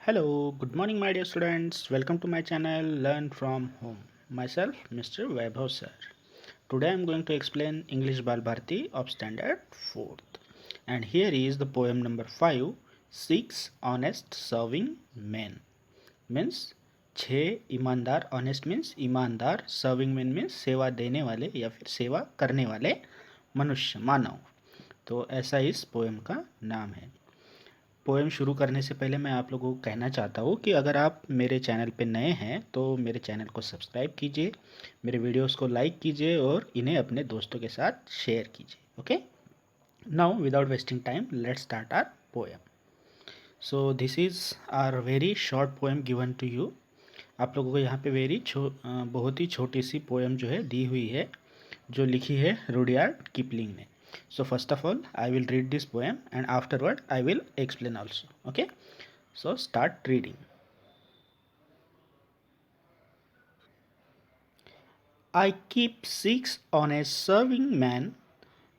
Hello, good morning, my dear students. Welcome to my channel Learn from Home. Myself, Mr. Vaibhav sir. Today I am going to explain English Bal Bharati of Standard 4th. And here is the poem number 5 Six Honest Serving Men. Means 6 ईमानदार, honest means ईमानदार, serving man means सेवा देने वाले या फिर सेवा करने वाले मनुष्य, मानव. तो ऐसा इस पोएम का नाम है. पोएम शुरू करने से पहले मैं आप लोगों को कहना चाहता हूँ कि अगर आप मेरे चैनल पे नए हैं तो मेरे चैनल को सब्सक्राइब कीजिए, मेरे वीडियोस को लाइक कीजिए और इन्हें अपने दोस्तों के साथ शेयर कीजिए. Okay, now without wasting time let's start our poem. So this is our very short poem given to you. आप लोगों को यहाँ पे बहुत ही छोटी सी पोएम जो है दी हुई है, जो लिखी है रुडयार्ड किपलिंग ने. So first of all, I will read this poem and afterward I will explain also. Okay, so start reading. I keep 6 honest serving men.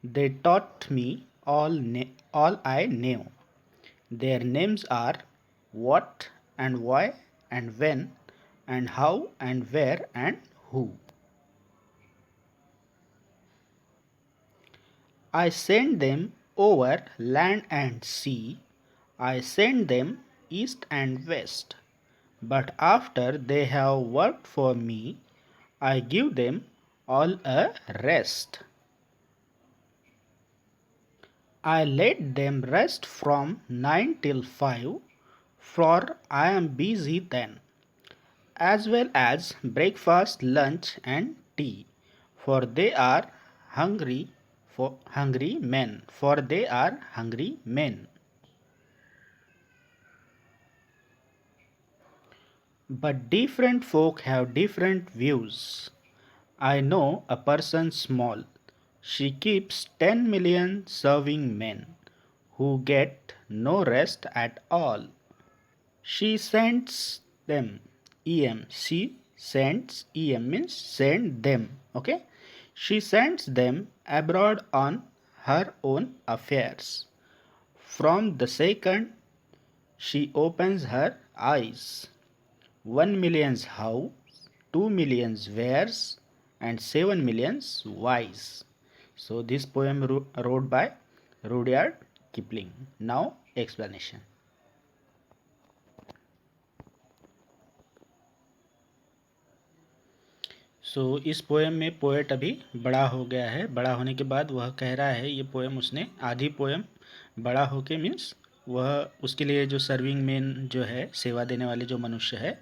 They taught me all I knew. Their names are what and why and when and how and where and who. I send them over land and sea. I send them east and west. But after they have worked for me, I give them all a rest. I let them rest from 9 till 5, for I am busy then, as well as breakfast, lunch, and tea, for they are hungry for they are hungry men. But different folk have different views. I know a person small. She keeps 10 million serving men who get no rest at all. She sends them em. She sends em means send them. Okay. She sends them abroad on her own affairs. From the second she opens her eyes. 1 millions how, 2 millions wheres, and 7 millions whys. So this poem wrote by Rudyard Kipling. Now explanation. इस poem में poet अभी बड़ा हो गया है. बड़ा होने के बाद वह कह रहा है, ये पोएम उसने आधी पोएम बड़ा होके मीन्स वह उसके लिए जो सर्विंग मैन जो है, सेवा देने वाले जो मनुष्य है,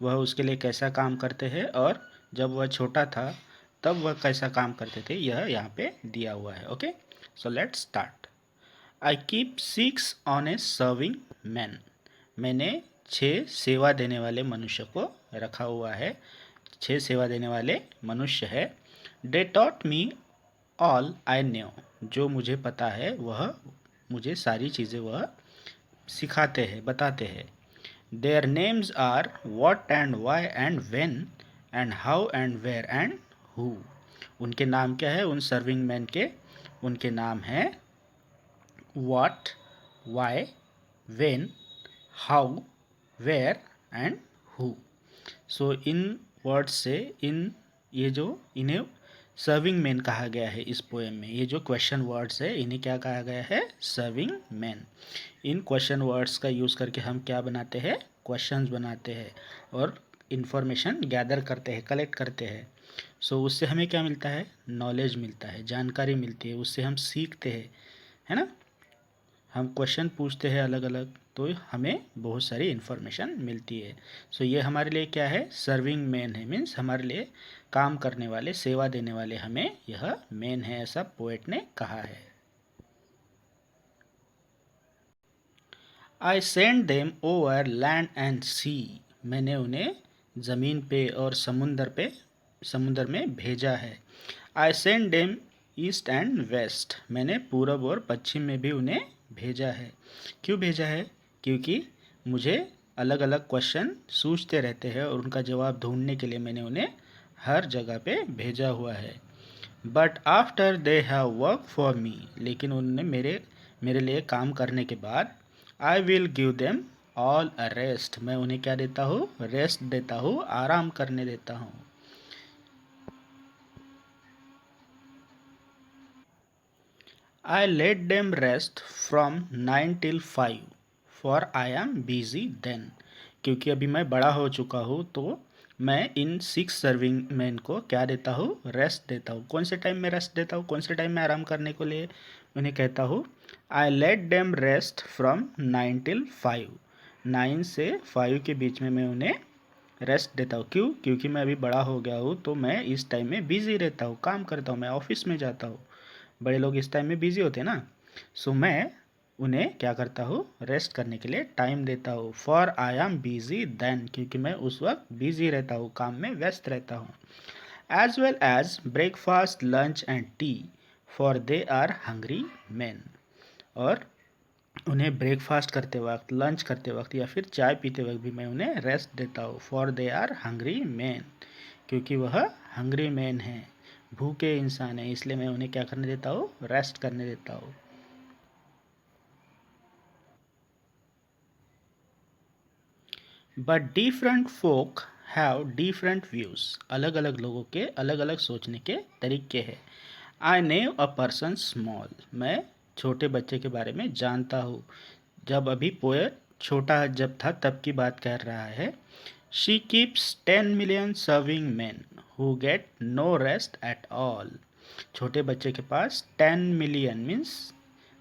वह उसके लिए कैसा काम करते हैं और जब वह छोटा था तब वह कैसा काम करते थे, यह यहाँ पे दिया हुआ है. Okay, so let's start. I keep 6 honest serving man. मैंने 6 सेवा देने वाले मनुष्य को रखा हुआ है. 6 सेवा देने वाले मनुष्य है. They taught me all I knew. जो मुझे पता है वह मुझे सारी चीज़ें वह सिखाते हैं, बताते हैं. Their names are what and why and when and how and where and who. उनके नाम क्या है उन सर्विंग मैन के? उनके नाम हैं what, why, when, how, where and who. So इन वर्ड्स से इन्हें सर्विंग मैन कहा गया है इस पोएम में. ये जो क्वेश्चन वर्ड्स है इन्हें क्या कहा गया है? Serving man. इन क्वेश्चन वर्ड्स का यूज़ करके हम क्या बनाते हैं? क्वेश्चंस बनाते हैं और इन्फॉर्मेशन गैदर करते हैं, कलेक्ट करते हैं. सो उससे हमें क्या मिलता है? नॉलेज मिलता है, जानकारी मिलती है, उससे हम सीखते हैं, है ना. हम क्वेश्चन पूछते हैं अलग अलग, तो हमें बहुत सारी इन्फॉर्मेशन मिलती है. सो ये हमारे लिए क्या है? सर्विंग मैन है. मीन्स हमारे लिए काम करने वाले, सेवा देने वाले हमें यह मैन है, ऐसा पोएट ने कहा है. I send them over land and sea. मैंने उन्हें ज़मीन पे और समुद्र में भेजा है. I send them east and west. मैंने पूरब और पश्चिम में भी उन्हें भेजा है. क्यों भेजा है? क्योंकि मुझे अलग अलग क्वेश्चन सूझते रहते हैं और उनका जवाब ढूंढने के लिए मैंने उन्हें हर जगह पे भेजा हुआ है. But after they have work for me. लेकिन उन्होंने मेरे लिए काम करने के बाद I will give them all a rest, मैं उन्हें क्या देता हूँ, रेस्ट देता हूँ, आराम करने देता हूँ। I let them rest from 9 till 5 for I am busy then। क्योंकि अभी मैं बड़ा हो चुका हूँ तो मैं इन 6 सर्विंग मैन को क्या देता हूँ, रेस्ट देता हूँ। कौन से टाइम में रेस्ट देता हूँ, कौन से टाइम में आराम करने को लिए उन्हें कहता हूँ, I let them rest from 9 till 5। 9 से 5 के बीच में मैं उन्हें रेस्ट देता हूँ। क्यों? क्योंकि मैं अभी बड़ा हो गया हूँ तो मैं इस टाइम में बिजी रहता हूँ, काम करता हूँ, मैं ऑफिस में जाता हूँ। बड़े लोग इस टाइम में बिजी होते हैं ना। सो मैं उन्हें क्या करता हूँ, रेस्ट करने के लिए टाइम देता हूँ। For I am busy then, क्योंकि मैं उस वक्त बिजी रहता हूँ, काम में व्यस्त रहता हूँ। As well as breakfast, lunch and tea for they are hungry men. और उन्हें ब्रेकफास्ट करते वक्त, लंच करते वक्त या फिर चाय पीते वक्त भी मैं उन्हें रेस्ट देता हूँ। For they are hungry men, क्योंकि वह हंग्री मैन है, भूखे इंसान है, इसलिए मैं उन्हें क्या करने देता हूँ, रेस्ट करने देता हूँ। But different folk have different views. अलग अलग लोगों के अलग अलग सोचने के तरीके हैं। आई नेव अ पर्सन स्मॉल, मैं छोटे बच्चे के बारे में जानता हूँ। जब अभी पोएट छोटा जब था तब की बात कर रहा है। She keeps 10 million serving men who get no rest at all. छोटे बच्चे के पास 10 million मीन्स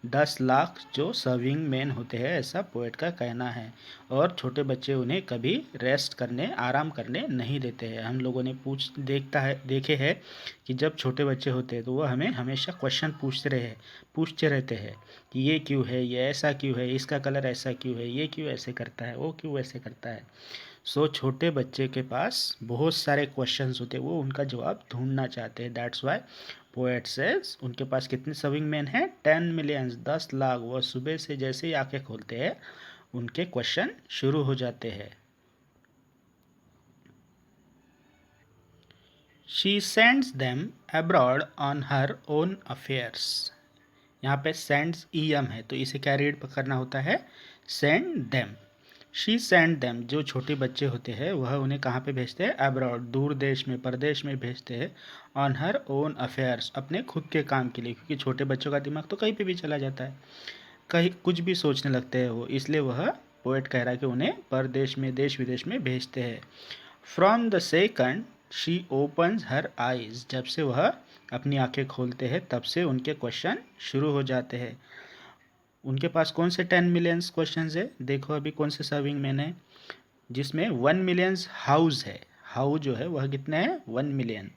10 लाख जो सर्विंग मैन होते हैं, ऐसा पोएट का कहना है। और छोटे बच्चे उन्हें कभी रेस्ट करने, आराम करने नहीं देते हैं। हम लोगों ने देखे हैं कि जब छोटे बच्चे होते हैं तो वह हमें हमेशा क्वेश्चन पूछते रहते हैं कि ये क्यों है, ये ऐसा क्यों है, इसका कलर ऐसा क्यों है, ये क्यों ऐसे करता है, वो क्यों ऐसे करता है। सो छोटे बच्चे के पास बहुत सारे क्वेश्चंस होते हैं, वो उनका जवाब ढूंढना चाहते हैं। दैट्स वाई पोएट सेज उनके पास कितने सर्विंग मैन हैं, 10 million, 10 लाख। वह सुबह से जैसे ही आंखें खोलते हैं उनके क्वेश्चन शुरू हो जाते हैं। She sends them abroad on her own affairs. यहाँ पे सेंड्स ईएम है तो इसे क्या रीड करना होता है, send them. She send them, जो छोटे बच्चे होते हैं वह उन्हें कहाँ पे भेजते हैं, अब्रॉड, दूर देश में, परदेश में भेजते हैं। ऑन हर ओन अफेयर्स, अपने खुद के काम के लिए, क्योंकि छोटे बच्चों का दिमाग तो कहीं पे भी चला जाता है, कहीं कुछ भी सोचने लगते हैं वो, इसलिए वह पोएट कह रहा है कि उन्हें परदेश में, देश विदेश में भेजते हैं। From the second she opens her eyes, जब से वह अपनी आंखें खोलते हैं तब से उनके क्वेश्चन शुरू हो जाते हैं। उनके पास कौन से 10 million क्वेश्चन है, देखो अभी कौन से सर्विंग मैन है, जिसमें 1 million हाउस है। हाउ जो है वह कितने हैं, 1 million।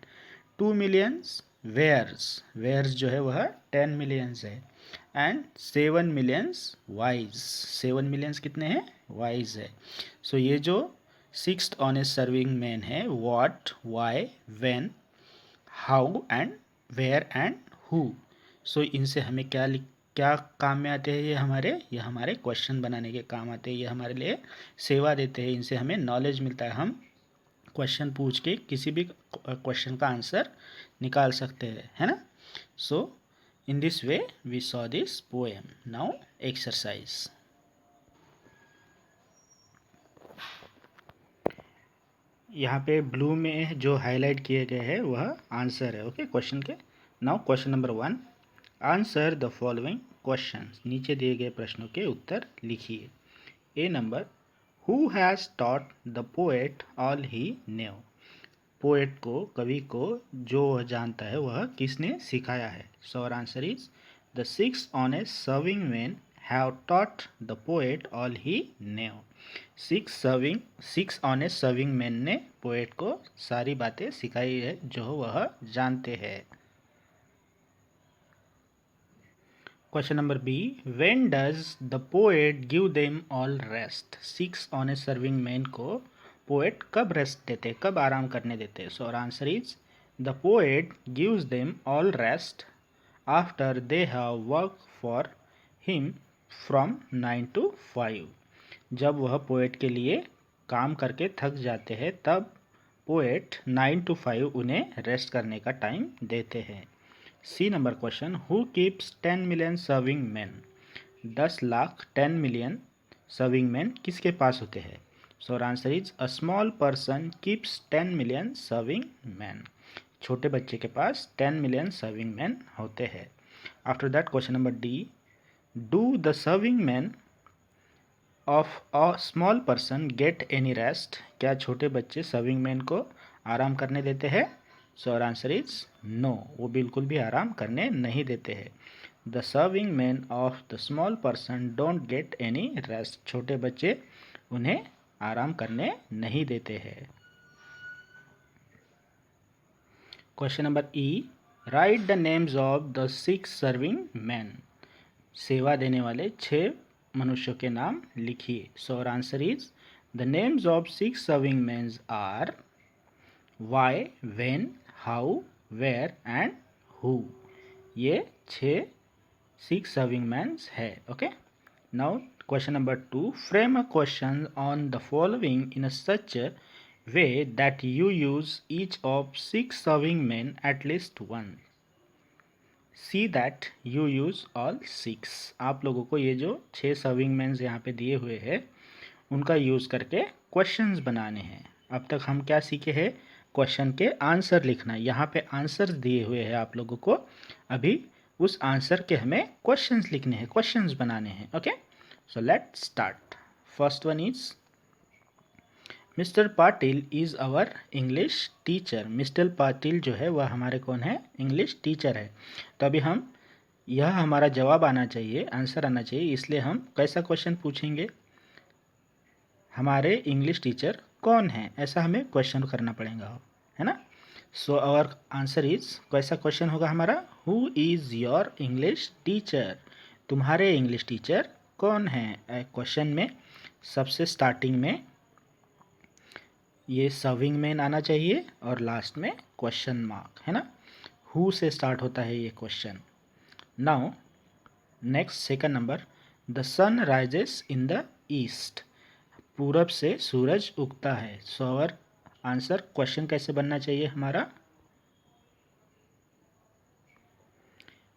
2 million वेयर्स, वेयर्स जो है वह 10 million है। एंड 7 million वाइज, 7 million कितने हैं, वाइज है। सो ये जो 6th ऑनेस्ट सर्विंग मैन है, what, why, when, how and where and who. So इनसे हमें क्या काम में आते हैं, ये हमारे क्वेश्चन बनाने के काम आते हैं, ये हमारे लिए सेवा देते हैं, इनसे हमें नॉलेज मिलता है। हम क्वेश्चन पूछ के किसी भी क्वेश्चन का आंसर निकाल सकते हैं, है ना। So in this way we saw this poem. Now exercise. यहाँ पे ब्लू में जो हाईलाइट किए गए हैं वह आंसर है, ओके, क्वेश्चन के। Now question number 1, answer the following question. नीचे दिए गए प्रश्नों के उत्तर लिखिए। A number, who has taught the poet all he knew. Poet को, कवि को जो वह जानता है वह किसने सिखाया है। So our answer is the 6 honest serving man have taught the poet all he knew. 6 honest serving man ने पोएट को सारी बातें सिखाई है जो वह जानते हैं। Question number B, when does the poet give them all rest. 6 honest serving man को पोएट कब रेस्ट देते, कब आराम करने देते। So our answer is the poet gives them all rest after they have work for him from 9 to 5। जब वह poet के लिए काम करके थक जाते हैं तब पोएट 9 to 5 उन्हें रेस्ट करने का टाइम देते हैं। C number question, who keeps 10 million serving man. 10 lakh 10 million serving man किसके पास होते हैं? So answer is a small person keeps 10 million serving man. छोटे बच्चे के पास 10 मिलियन सर्विंग मैन होते हैं। After that question number D, do the serving man of a small person get any rest? क्या छोटे बच्चे सर्विंग मैन को आराम करने देते हैं? So our answer is no, वो बिल्कुल भी आराम करने नहीं देते हैं। The serving man of the small person don't get any rest. छोटे बच्चे उन्हें आराम करने नहीं देते हैं। Question number E, write the names of the 6 serving man. सेवा देने वाले 6 मनुष्यों के नाम लिखिए। So our answer is the names of 6 serving man are why, when, how, where and who. ये 6 सर्विंग मैन्स है। Okay, now question number 2, frame a question on the following in such way that you use each of 6 serving men at least once. See that you use all 6. आप लोगों को ये जो 6 serving mains यहाँ पे दिए हुए हैं उनका यूज़ करके क्वेश्चंस बनाने हैं। अब तक हम क्या सीखे हैं? क्वेश्चन के आंसर लिखना। यहाँ पे आंसर दिए हुए हैं आप लोगों को, अभी उस आंसर के हमें क्वेश्चंस लिखने हैं, क्वेश्चंस बनाने हैं। Okay, so let's start. First one is mister Patil is our English teacher. Mister Patil जो है वह हमारे कौन है? इंग्लिश टीचर है। तो अभी हम यह हमारा जवाब आना चाहिए, आंसर आना चाहिए, इसलिए हम कैसा क्वेश्चन पूछेंगे? हमारे इंग्लिश टीचर कौन है, ऐसा हमें क्वेश्चन करना पड़ेगा, है ना। सो आवर आंसर इज, कैसा क्वेश्चन होगा हमारा? Who is your English teacher? तुम्हारे इंग्लिश टीचर कौन है? क्वेश्चन में सबसे स्टार्टिंग में ये सर्विंग मैन आना चाहिए और लास्ट में क्वेश्चन मार्क, है ना। हु से स्टार्ट होता है ये question. Now next second number, the sun rises in the east. पूरब से सूरज उगता है। सो आवर आंसर, क्वेश्चन कैसे बनना चाहिए हमारा?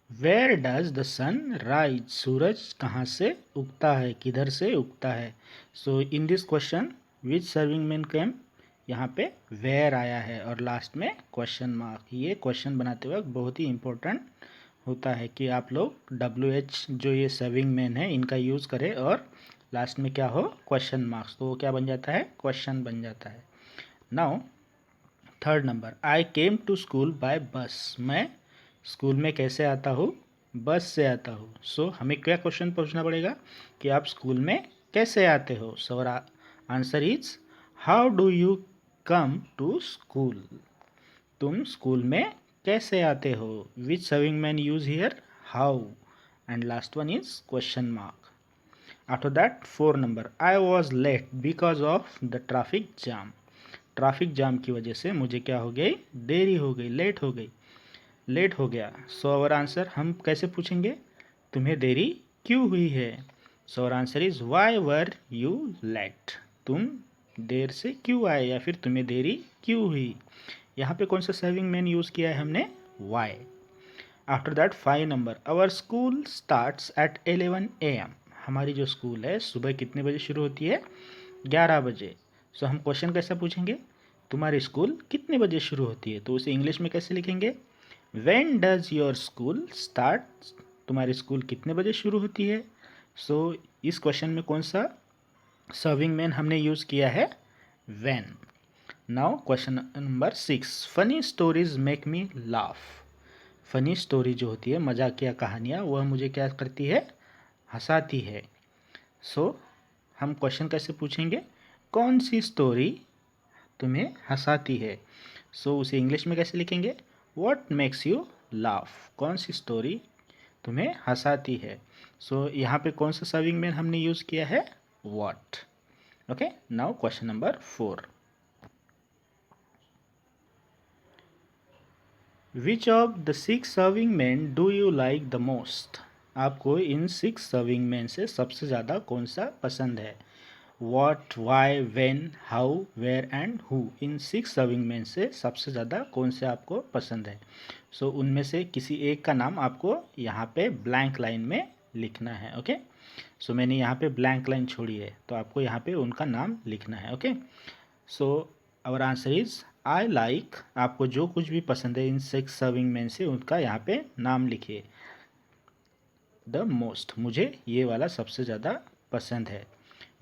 Where does the sun rise? सूरज कहाँ से उगता है, किधर से उगता है? So in this question which serving man came? यहाँ पे वेयर आया है और लास्ट में क्वेश्चन मार्क। ये क्वेश्चन बनाते वक्त बहुत ही इम्पोर्टेंट होता है कि आप लोग WH जो ये सर्विंग मैन है इनका यूज़ करें और लास्ट में क्या हो? Question marks. तो वो क्या बन जाता है? क्वेश्चन बन जाता है। Now third number, I came to school by bus. मैं स्कूल में कैसे आता हूँ? बस से आता हूँ। सो हमें क्या क्वेश्चन पूछना पड़ेगा कि आप स्कूल में कैसे आते हो? So answer is how do you come to school? तुम स्कूल में कैसे आते हो? Which serving man use here? How. And last one is question mark. After that 4 number, I was late because of the traffic jam. Traffic jam की वजह से मुझे क्या हो गई? देरी हो गई, लेट हो गई, लेट हो गया। सो आवर आंसर हम कैसे पूछेंगे? तुम्हें देरी क्यों हुई है? So our answer is why were you late? तुम देर से क्यों आए या फिर तुम्हें देरी क्यों हुई? यहाँ पे कौन सा सर्विंग मैन यूज़ किया है हमने? Why. After that 5 number, our school starts at 11 AM। हमारी जो स्कूल है सुबह कितने बजे शुरू होती है? 11 बजे। सो हम क्वेश्चन कैसा पूछेंगे? तुम्हारी स्कूल कितने बजे शुरू होती है? तो उसे इंग्लिश में कैसे लिखेंगे? When does your school start? तुम्हारी स्कूल कितने बजे शुरू होती है? सो इस क्वेश्चन में कौन सा सर्विंग मैन हमने यूज़ किया है? When. Now question number 6, funny stories make me laugh. Funny story जो होती है, मजाकिया कहानियाँ, वह मुझे क्या करती है? हंसाती है। सो हम क्वेश्चन कैसे पूछेंगे? कौन सी स्टोरी तुम्हें हंसाती है? सो उसे इंग्लिश में कैसे लिखेंगे? What makes you laugh? कौन सी स्टोरी तुम्हें हंसाती है? सो यहाँ पे कौन सा सर्विंग मैन हमने यूज़ किया है? What. Okay, now question number 4, which of the 6 serving man do you like the most? आपको इन 6 सर्विंग मैन से सबसे ज़्यादा कौन सा पसंद है? What, why, when, how, where and who. इन 6 सर्विंग मैन से सबसे ज़्यादा कौन से आपको पसंद है? सो उनमें से किसी एक का नाम आपको यहाँ पे ब्लैंक लाइन में लिखना है। ओके, सो मैंने यहाँ पे ब्लैंक लाइन छोड़ी है, तो आपको यहाँ पे उनका नाम लिखना है। Okay, so our answer is I like, आपको जो कुछ भी पसंद है इन 6 सर्विंग मैन से उनका यहाँ पे नाम लिखिए। द मोस्ट, मुझे ये वाला सबसे ज़्यादा पसंद है।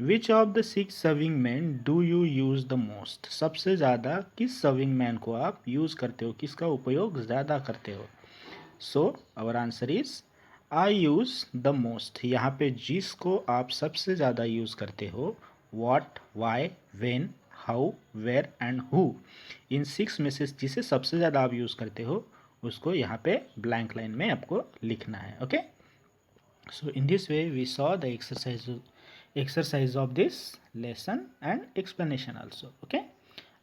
Which of the 6 serving man do you use the most, सबसे ज़्यादा किस सर्विंग मैन को आप यूज़ करते हो, किसका उपयोग ज़्यादा करते हो। So our answer is I use the most, यहाँ पे जिसको आप सबसे ज़्यादा यूज़ करते हो, what, why, when, how, where and who, इन 6 में से जिसे सबसे ज़्यादा आप यूज़ करते हो उसको यहाँ पे ब्लैंक लाइन में आपको लिखना है। Okay, so in this way we saw the exercise of this lesson and explanation also. Okay,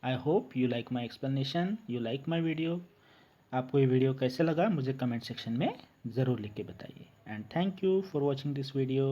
I hope you like my explanation, you like my video. आपको ये वीडियो कैसे लगा मुझे कमेंट सेक्शन में ज़रूर लिख के बताइए, and thank you for watching this video.